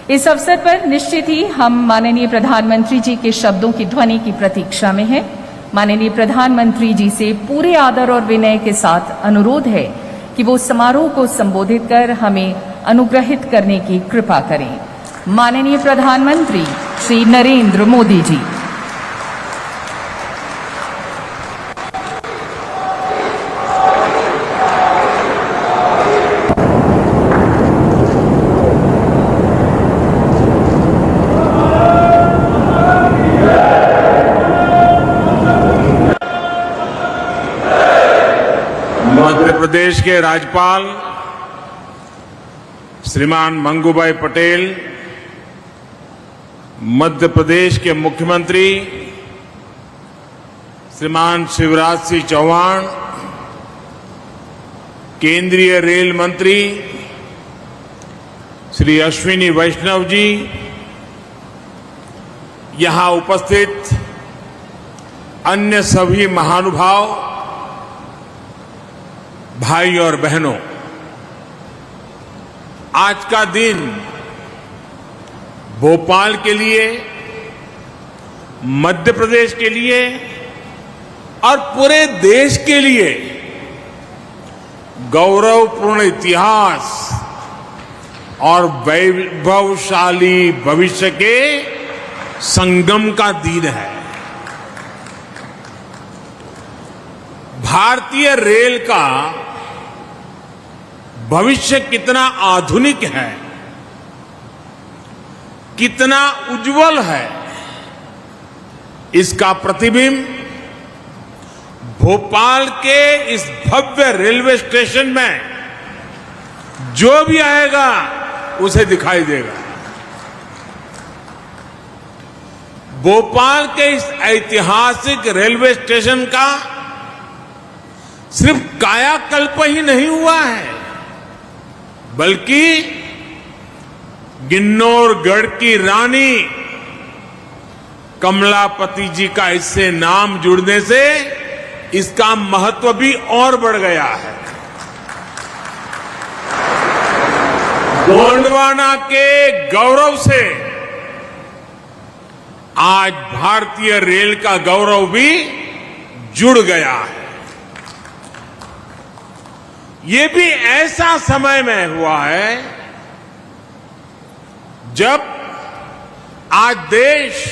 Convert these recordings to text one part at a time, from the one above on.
इस अवसर पर निश्चित ही हम माननीय प्रधानमंत्री जी के शब्दों की ध्वनि की प्रतीक्षा में हैं। माननीय प्रधानमंत्री जी से पूरे आदर और विनय के साथ अनुरोध है कि वो समारोह को संबोधित कर हमें अनुग्रहित करने की कृपा करें। माननीय प्रधानमंत्री श्री नरेंद्र मोदी जी। मध्य प्रदेश के राज्यपाल श्रीमान मंगूभाई पटेल, मध्य प्रदेश के मुख्यमंत्री श्रीमान शिवराज सिंह चौहान, केंद्रीय रेल मंत्री श्री अश्विनी वैष्णव जी, यहां उपस्थित अन्य सभी महानुभाव, भाई और बहनों, आज का दिन भोपाल के लिए, मध्य प्रदेश के लिए और पूरे देश के लिए गौरवपूर्ण इतिहास और वैभवशाली भविष्य के संगम का दिन है। भारतीय रेल का भविष्य कितना आधुनिक है, कितना उज्जवल है, इसका प्रतिबिंब भोपाल के इस भव्य रेलवे स्टेशन में जो भी आएगा उसे दिखाई देगा। भोपाल के इस ऐतिहासिक रेलवे स्टेशन का सिर्फ कायाकल्प ही नहीं हुआ है, बल्कि किन्नौरगढ़ की रानी कमलापति जी का इससे नाम जुड़ने से इसका महत्व भी और बढ़ गया है। गोंडवाना के गौरव से आज भारतीय रेल का गौरव भी जुड़ गया है। ये भी ऐसा समय में हुआ है जब आज देश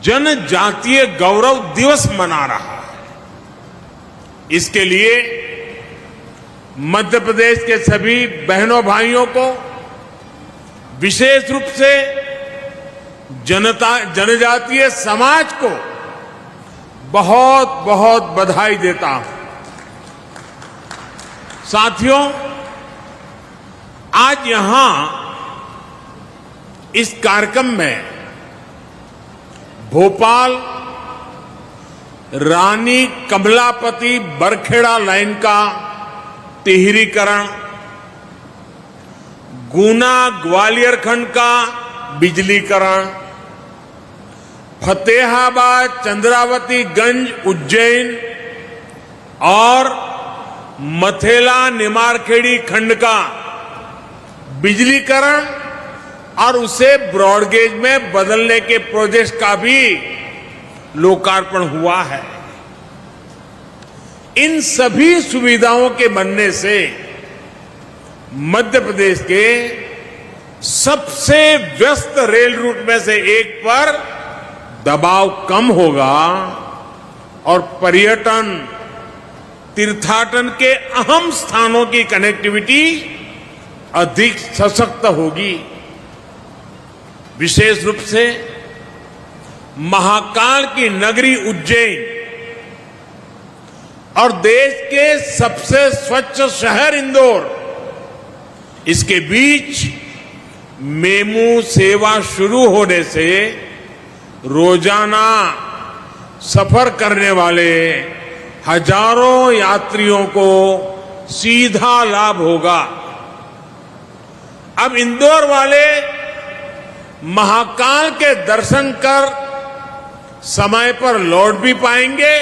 जनजातीय गौरव दिवस मना रहा है। इसके लिए मध्य प्रदेश के सभी बहनों भाइयों को विशेष रूप से जनजातीय समाज को बहुत बहुत बधाई देता हूं। साथियों, आज यहां इस कार्यक्रम में भोपाल रानी कमलापति बरखेड़ा लाइन का तिहरीकरण, गुना ग्वालियर खंड का बिजलीकरण, फतेहाबाद चंद्रावती गंज उज्जैन और मथेला निमारखेड़ी खंड का बिजलीकरण और उसे ब्रॉडगेज में बदलने के प्रोजेक्ट का भी लोकार्पण हुआ है। इन सभी सुविधाओं के बनने से मध्य प्रदेश के सबसे व्यस्त रेल रूट में से एक पर दबाव कम होगा और पर्यटन, तीर्थाटन के अहम स्थानों की कनेक्टिविटी अधिक सशक्त होगी। विशेष रूप से महाकाल की नगरी उज्जैन और देश के सबसे स्वच्छ शहर इंदौर, इसके बीच मेमू सेवा शुरू होने से रोजाना सफर करने वाले हजारों यात्रियों को सीधा लाभ होगा। अब इंदौर वाले महाकाल के दर्शन कर समय पर लौट भी पाएंगे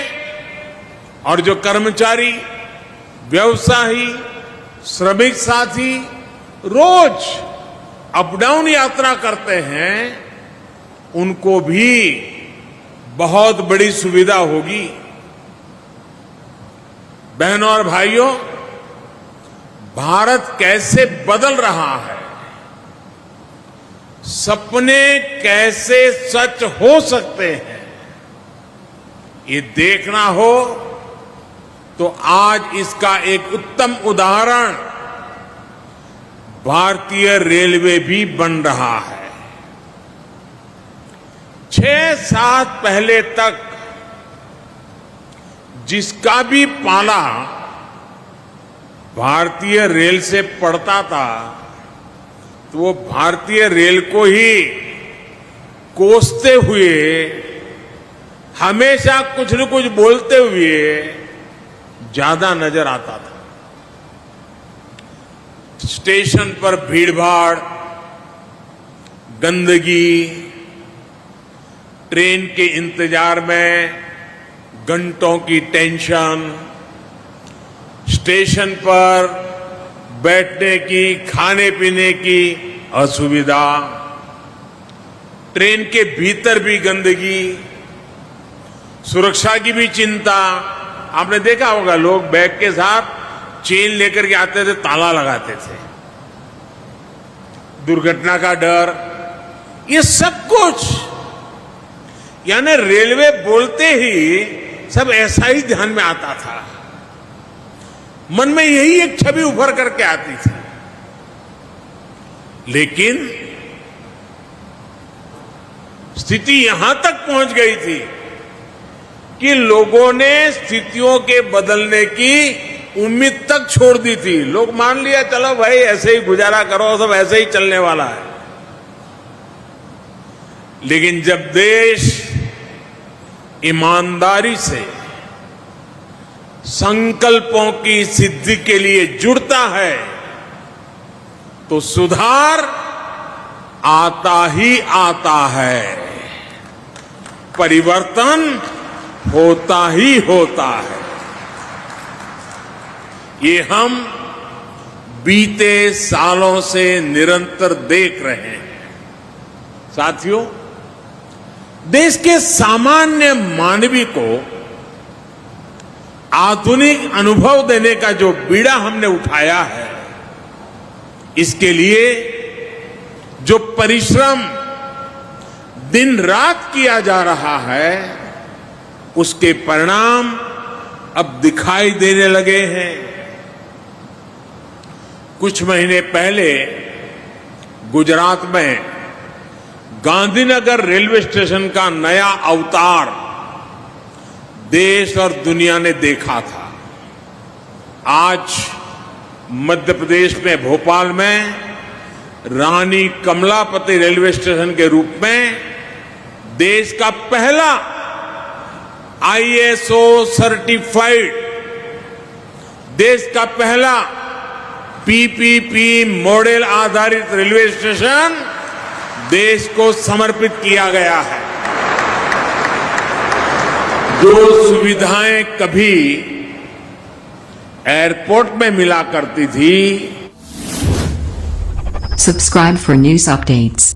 और जो कर्मचारी, व्यवसायी, श्रमिक साथी रोज अप डाउन यात्रा करते हैं उनको भी बहुत बड़ी सुविधा होगी। बहनों और भाइयों, भारत कैसे बदल रहा है, सपने कैसे सच हो सकते हैं, ये देखना हो तो आज इसका एक उत्तम उदाहरण भारतीय रेलवे भी बन रहा है। 6-7 पहले तक जिसका भी पाला भारतीय रेल से पड़ता था तो वो भारतीय रेल को ही कोसते हुए, हमेशा कुछ न कुछ बोलते हुए ज्यादा नजर आता था। स्टेशन पर भीड़भाड़, गंदगी, ट्रेन के इंतजार में घंटों की टेंशन, स्टेशन पर बैठने की, खाने पीने की असुविधा, ट्रेन के भीतर भी गंदगी, सुरक्षा की भी चिंता। आपने देखा होगा लोग बैग के साथ चेन लेकर के आते थे, ताला लगाते थे, दुर्घटना का डर, ये सब कुछ, यानी रेलवे बोलते ही सब ऐसा ही ध्यान में आता था। मन में यही एक छवि उभर करके आती थी। लेकिन स्थिति यहां तक पहुंच गई थी कि लोगों ने स्थितियों के बदलने की उम्मीद तक छोड़ दी थी। लोग मान लिया, चलो भाई ऐसे ही गुजारा करो, सब ऐसे ही चलने वाला है। लेकिन जब देश ईमानदारी से संकल्पों की सिद्धि के लिए जुड़ता है तो सुधार आता ही आता है, परिवर्तन होता ही होता है। ये हम बीते सालों से निरंतर देख रहे हैं। साथियों, देश के सामान्य मानवी को आधुनिक अनुभव देने का जो बीड़ा हमने उठाया है, इसके लिए जो परिश्रम दिन रात किया जा रहा है, उसके परिणाम अब दिखाई देने लगे हैं। कुछ महीने पहले गुजरात में गांधीनगर रेलवे स्टेशन का नया अवतार देश और दुनिया ने देखा था। आज मध्य प्रदेश में भोपाल में रानी कमलापति रेलवे स्टेशन के रूप में देश का पहला ISO सर्टिफाइड, देश का पहला PPP मॉडल आधारित रेलवे स्टेशन देश को समर्पित किया गया है। जो सुविधाएं कभी एयरपोर्ट में मिला करती थी। Subscribe for news updates.